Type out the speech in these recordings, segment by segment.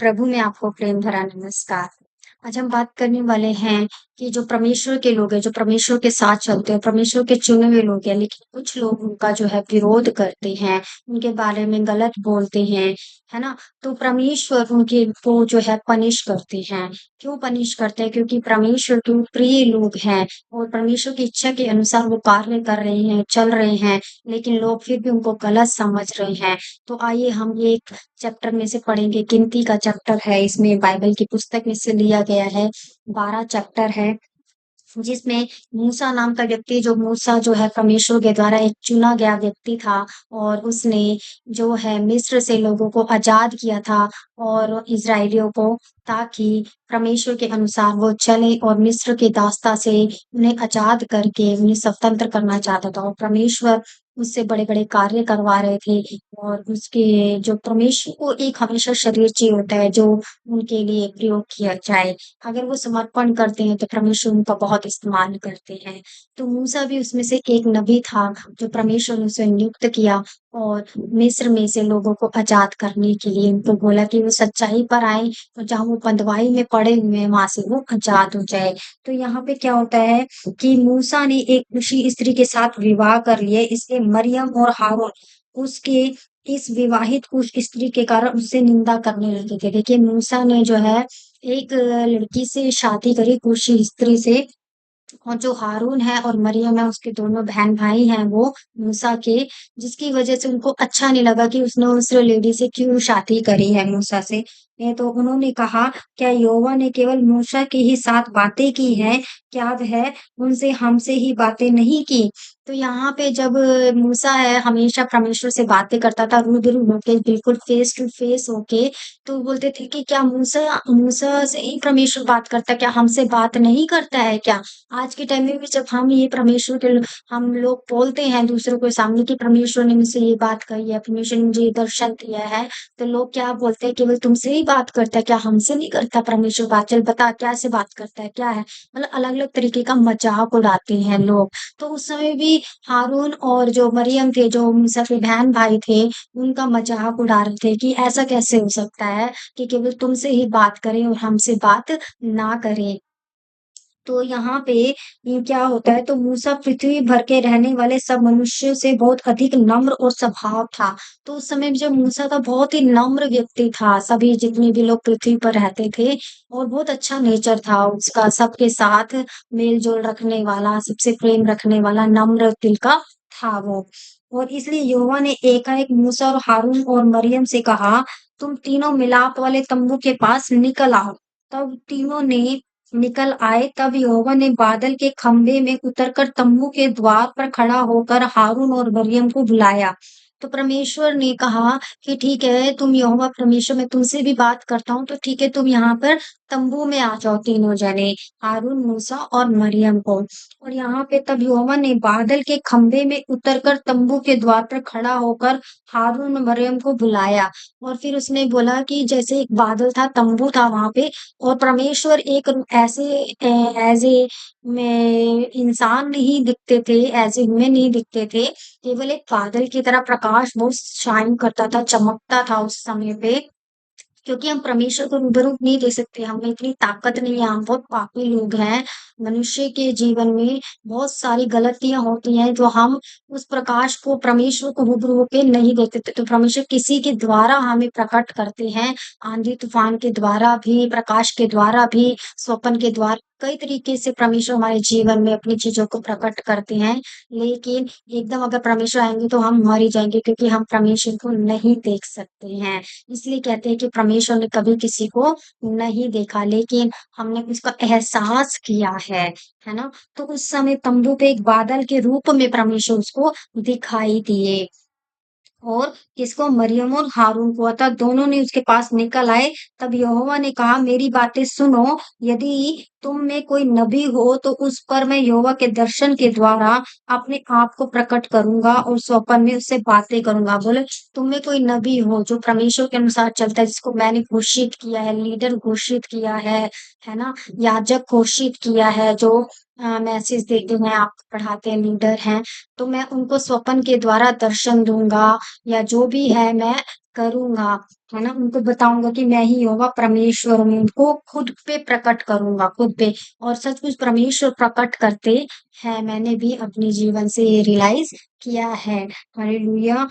प्रभु में आपको प्रेम भरा नमस्कार। आज हम बात करने वाले हैं कि जो परमेश्वर के लोग हैं, जो परमेश्वर के साथ चलते हैं, परमेश्वर के चुने हुए लोग हैं, लेकिन कुछ लोग उनका जो है विरोध करते हैं, उनके बारे में गलत बोलते हैं, है ना? तो परमेश्वर उनके को जो है पनिश करते हैं। क्यों पनिश करते हैं? क्योंकि परमेश्वर के वो प्रिय लोग हैं और परमेश्वर की इच्छा के अनुसार वो कार्य कर रहे हैं, चल रहे हैं, लेकिन लोग फिर भी उनको गलत समझ रहे हैं। तो आइए हम ये एक चैप्टर में से पढ़ेंगे। गिनती का चैप्टर है, इसमें बाइबल की पुस्तक में से लिया गया है। 12 चैप्टर है, जिसमें मूसा नाम का व्यक्ति, जो मूसा जो है परमेश्वर के द्वारा एक चुना गया व्यक्ति था और उसने जो है मिस्र से लोगों को आजाद किया था और इज़राइलियों को, ताकि परमेश्वर के अनुसार वो चले और मिस्र की दासता से उन्हें आजाद करके उन्हें स्वतंत्र करना चाहता था और परमेश्वर उससे बड़े-बड़े कार्य करवा रहे थे और उसके जो परमेश्वर को एक हमेशा शरीर चाहिए होता है जो उनके लिए प्रयोग किया जाए। अगर वो समर्पण करते हैं तो परमेश्वर उनका बहुत इस्तेमाल करते हैं। तो मूसा भी उसमें से एक नबी था जो परमेश्वर ने उसे नियुक्त किया और मिस्र में से लोगों को आजाद करने के लिए उनको बोला कि वो सच्चाई पर आए और जहाँ वो बँधुआई में पड़े हुए हैं वहाँ से वो आजाद हो जाए। तो यहाँ पे क्या होता है कि मूसा ने एक दूसरी स्त्री के साथ विवाह कर लिया, इसलिए मरियम और हारून उसके इस विवाहित कुछ स्त्री के कारण उससे निंदा करने लगे थे। देखिए मूसा ने जो है एक लड़की से शादी करी, कूशी स्त्री से, और जो हारून है और मरियम है उसके दोनों बहन-भाई हैं वो मूसा के, जिसकी वज़ह से उनको अच्छा नहीं लगा कि उसने उस लेडी से क्यों शादी करी है मूसा से। तो उन्होंने कहा, क्या यहोवा ने केवल मूसा के ही साथ बातें की हैं? क्या वह उनसे हमसे ही बातें नहीं की? तो यहाँ पे जब मूसा है हमेशा परमेश्वर से बातें करता था रूबरू होके, बिल्कुल फेस टू फेस होके, तो बोलते थे कि क्या मूसा मूसा से ही परमेश्वर बात करता है, क्या हमसे बात नहीं करता है क्या? आज के टाइम में भी जब हम ये परमेश्वर के हम लोग बोलते हैं दूसरों के सामने कि परमेश्वर ने मुझसे ये बात कही है, परमेश्वर ने मुझे ये दर्शन दिया है, तो लोग क्या बोलते हैं, केवल तुमसे ही बात करता है, क्या हमसे नहीं करता परमेश्वर बात? चल बता कैसे बात करता है, क्या है? मतलब अलग-अलग तरीके का मज़ाक उड़ाते हैं लोग। तो उस समय भी हारून और जो मरियम थे, जो मूसा के बहन-भाई थे, उनका मज़ाक उड़ा रहे थे कि ऐसा कैसे हो सकता है कि केवल तुमसे ही बात करें और हमसे बात ना करें। तो यहाँ पे ये क्या होता है, तो मूसा पृथ्वी भर के रहने वाले सब मनुष्यों से बहुत अधिक नम्र और स्वभाव था। तो उस समय में जो मूसा था बहुत ही नम्र व्यक्ति था, सभी जितने भी लोग पृथ्वी पर रहते थे, और बहुत अच्छा नेचर था उसका, सबके साथ मेल-जोल रखने वाला, सबसे प्रेम रखने वाला, नम्र दिल का था वो। और इसलिए यहोवा ने एकाएक मूसा और हारून और मरियम से कहा, तुम तीनों मिलाप वाले तम्बू के पास निकल आओ। तब तीनों ने निकल आए। तब यहोवा ने बादल के खंभे में उतरकर तम्बू के द्वार पर खड़ा होकर हारून और मरियम को बुलाया। तो परमेश्वर ने कहा कि ठीक है, तुम यहोवा परमेश्वर, मैं तुमसे भी बात करता हूँ, तो ठीक है तुम यहाँ पर तम्बू में आ जाओ तीनों जने, हारून, मूसा और मरियम को। और यहाँ पे तब यहोवा ने बादल के खंभे में उतरकर तम्बू के द्वार पर खड़ा होकर हारून और मरियम को बुलाया। और फिर उसने बोला कि जैसे एक बादल था, तम्बू था वहां पे, और परमेश्वर एक ऐसे एज ए में इंसान नहीं दिखते थे, ऐसे ह्यूमन नहीं दिखते थे, केवल एक बादल की तरह प्रकाश बहुत शाइन करता था, चमकता था उस समय पे, क्योंकि हम परमेश्वर को रूबरू नहीं देख सकते, हमें इतनी ताकत नहीं है, हम बहुत पापी लोग हैं। मनुष्य के जीवन में बहुत सारी गलतियाँ होती हैं, जो हम उस प्रकाश को, परमेश्वर को रूबरू होके नहीं देखते थे। तो परमेश्वर किसी के द्वारा हमें प्रकट करते हैं, आंधी-तूफान के द्वारा भी, प्रकाश के द्वारा भी, स्वप्न के द्वारा, कई तरीके से परमेश्वर हमारे जीवन में अपनी चीज़ों को प्रकट करते हैं। लेकिन एकदम अगर परमेश्वर आएँगे तो हम मर ही जाएँगे, क्योंकि हम परमेश्वर को नहीं देख सकते हैं। इसलिए कहते हैं कि परमेश्वर ने कभी किसी को नहीं देखा, लेकिन हमने उसका एहसास किया है ना? तो उस समय तम्बू पे एक बादल के रूप में परमेश्वर उसको दिखाई दिए। और किसको? मरियम और हारून को, अतः दोनों ने उसके पास निकल आए। तब यहोवा ने कहा, मेरी बातें सुनो, यदि तुम में कोई नबी हो तो उस पर मैं यहोवा के दर्शन के द्वारा अपने आप को प्रकट करूंगा और स्वप्न में उससे बातें करूंगा। बोले, तुम में कोई नबी हो जो परमेश्वर के अनुसार चलता है, जिसको मैंने घोषित किया है, लीडर घोषित किया है ना? याजक घोषित किया है, जो मैसेज देते हैं, आप पढ़ाते हैं, लीडर हैं, तो मैं उनको स्वप्न के द्वारा दर्शन दूंगा, या जो भी है मैं करूँगा, है ना? उनको बताऊँगा कि मैं ही यहोवा परमेश्वर हूँ, उनको खुद पे प्रकट करूँगा, खुद पे। और सच-मुच परमेश्वर प्रकट करते हैं, मैंने भी अपने जीवन से ये रियलाइज़ किया है। हालेलुया!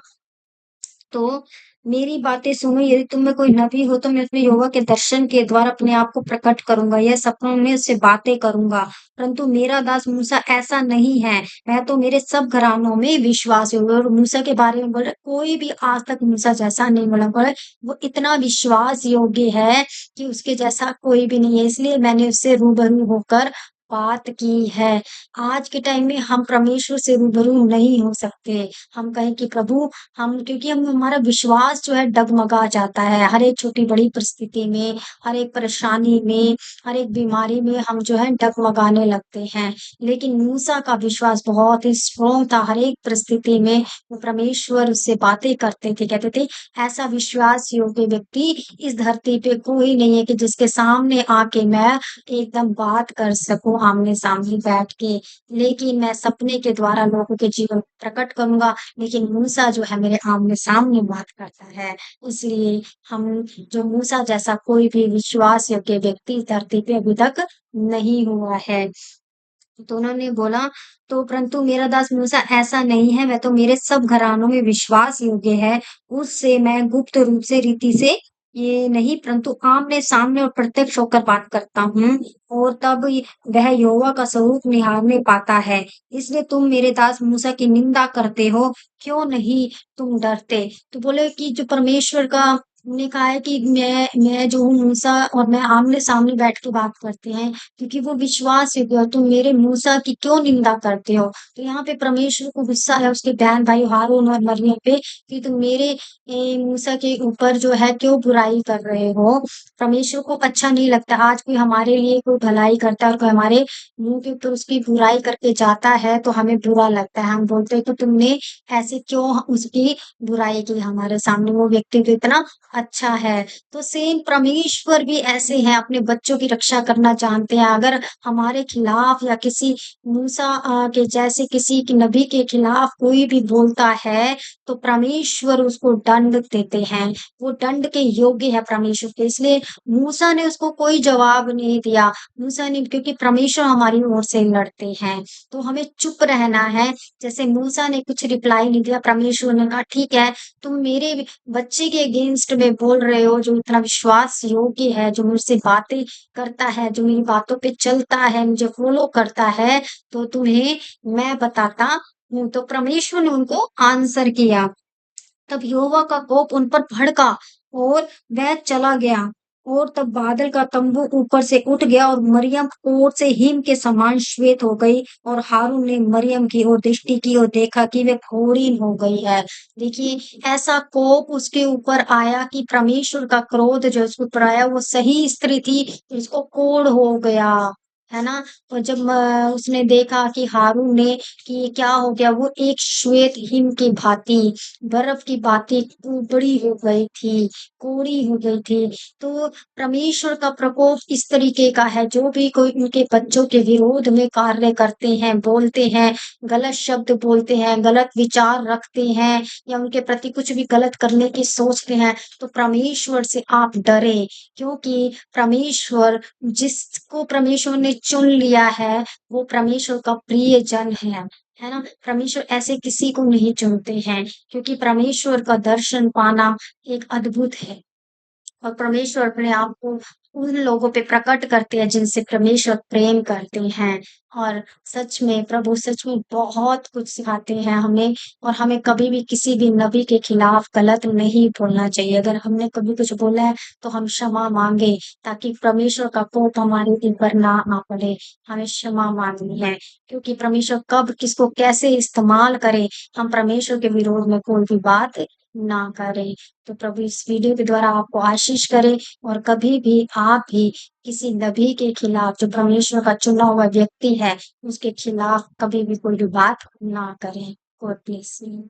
तो मेरी बातें सुनो, यदि तुम में कोई नबी हो तो मैं अपने यहोवा के दर्शन के द्वारा अपने आप को प्रकट करूँगा, या सपनों में उससे बातें करूँगा। परंतु मेरा दास मूसा ऐसा नहीं है, वह तो मेरे सब घरानों में विश्वासी हुआ। और मूसा के बारे में बोला, कोई भी आज तक मूसा जैसा नहीं बोला, वो इतना विश्वास योग्य है कि उसके जैसा कोई भी नहीं है, इसलिए मैंने उससे रूबरू होकर बात की है। आज के टाइम में हम परमेश्वर से रूबरू नहीं हो सकते। हम कहें कि प्रभु, हम क्योंकि हम हमारा विश्वास जो है डगमगा जाता है, हर एक छोटी-बड़ी परिस्थिति में, हर एक परेशानी में, हर एक बीमारी में हम जो है डगमगाने लगते हैं। लेकिन मूसा का विश्वास बहुत ही स्ट्रॉन्ग था, हर एक परिस्थिति में वो परमेश्वर उससे बातें करते थे, कहते थे, ऐसा विश्वास योग्य व्यक्ति इस धरती पे कोई नहीं है कि जिसके सामने आके मैं एकदम बात कर सकूँ आमने-सामने बैठ के। लेकिन मैं सपने के द्वारा लोगों के जीवन को प्रकट करूँगा, लेकिन मूसा जो है मेरे आमने-सामने बात करता है। इसलिए हम जो मूसा जैसा कोई भी विश्वास योग्य व्यक्ति इस धरती पे अभी तक नहीं हुआ है। तो उन्होंने बोला, तो परंतु मेरा दास मूसा ऐसा नहीं है, वह तो मेरे सब घरानों में विश्वास योग्य है। उससे मैं गुप्त रूप से रीति से ये नहीं, परंतु आमने-सामने और प्रत्यक्ष होकर बात करता हूँ, और तब वह यहोवा का स्वरूप निहारने पाता है। इसलिए तुम मेरे दास मूसा की निंदा करते हो, क्यों नहीं तुम डरते? तो बोले कि जो परमेश्वर का ने कहा है कि मैं जो हूँ मूसा, और मैं आमने-सामने बैठ के बात करते हैं, क्योंकि वो विश्वासयोग्य है, तुम मेरे मूसा की क्यों निंदा करते हो? तो यहाँ पे परमेश्वर को गुस्सा है उसके बहन भाई हारून और मरियम पे, कि तुम मेरे मूसा के ऊपर जो है क्यों बुराई कर रहे हो? परमेश्वर को अच्छा नहीं लगता, आज कोई हमारे लिए कोई भलाई करता है और कोई हमारे मुँह के ऊपर उसकी बुराई करके जाता है, तो हमें बुरा लगता है। हम बोलते हैं कि तुमने ऐसे क्यों उसकी बुराई की हमारे सामने, वो व्यक्ति तो इतना अच्छा है। तो सेम परमेश्वर भी ऐसे हैं, अपने बच्चों की रक्षा करना जानते हैं। अगर हमारे खिलाफ या किसी मूसा के जैसे किसी की नबी के खिलाफ कोई भी बोलता है, तो परमेश्वर उसको दंड देते हैं। वो दंड के योग्य है परमेश्वर के। इसलिए मूसा ने उसको कोई जवाब नहीं दिया। मूसा ने, क्योंकि परमेश्वर हमारी ओर से लड़ते हैं, तो हमें चुप रहना है। जैसे मूसा ने कुछ रिप्लाई नहीं दिया, परमेश्वर ने कहा, ठीक है, तुम मेरे बच्चे के अगेंस्ट में बोल रहे हो, जो इतना विश्वास योग्य है, जो मुझसे बातें करता है, जो मेरी बातों पे चलता है, मुझे फॉलो करता है, तो तुम्हें मैं बताता हूँ। तो परमेश्वर ने उनको आंसर किया। तब यहोवा का कोप उन पर भड़का और वह चला गया, और तब बादल का तंबू ऊपर से उठ गया और मरियम ओर से हिम के समान श्वेत हो गई, और हारून ने मरियम की ओर दृष्टि की और देखा कि वह घोरीन हो गई है। देखिए, ऐसा कोप उसके ऊपर आया कि परमेश्वर का क्रोध जो उसके ऊपर आया, वो सही स्त्री थी, उसको कोढ़ हो गया, है ना? और जब उसने देखा कि हारून ने कि ये क्या हो गया, वो एक श्वेत हिम की भांति, बर्फ की भांति कुबड़ी हो गई थी, कोड़ी हो गई थी। तो परमेश्वर का प्रकोप इस तरीके का है, जो भी कोई उनके बच्चों के विरोध में कार्य करते हैं, बोलते हैं, गलत शब्द बोलते हैं, गलत विचार रखते हैं, या उनके प्रति कुछ भी गलत करने की सोचते हैं, तो परमेश्वर से आप डरें, क्योंकि परमेश्वर, जिसको परमेश्वर ने चुन लिया है, वो परमेश्वर का प्रियजन है ना? परमेश्वर ऐसे किसी को नहीं चुनते हैं, क्योंकि परमेश्वर का दर्शन पाना एक अद्भुत है। और परमेश्वर अपने आप को उन लोगों पे प्रकट करते हैं जिनसे परमेश्वर प्रेम करते हैं। और सच में प्रभु सच में बहुत कुछ सिखाते हैं हमें, और हमें कभी भी किसी भी नबी के खिलाफ गलत नहीं बोलना चाहिए। अगर हमने कभी कुछ बोला है, तो हम क्षमा मांगे, ताकि परमेश्वर का कोप हमारे ऊपर ना आ पड़े। हमें क्षमा मांगनी है, क्योंकि परमेश्वर कब किसको कैसे इस्तेमाल करे, हम परमेश्वर के विरोध में कोई भी बात ना करें। तो प्रभु इस वीडियो के द्वारा आपको आशीष करे, और कभी भी आप भी किसी नबी के खिलाफ, जो परमेश्वर का चुना हुआ व्यक्ति है, उसके खिलाफ कभी भी कोई भी बात ना करें। God bless you.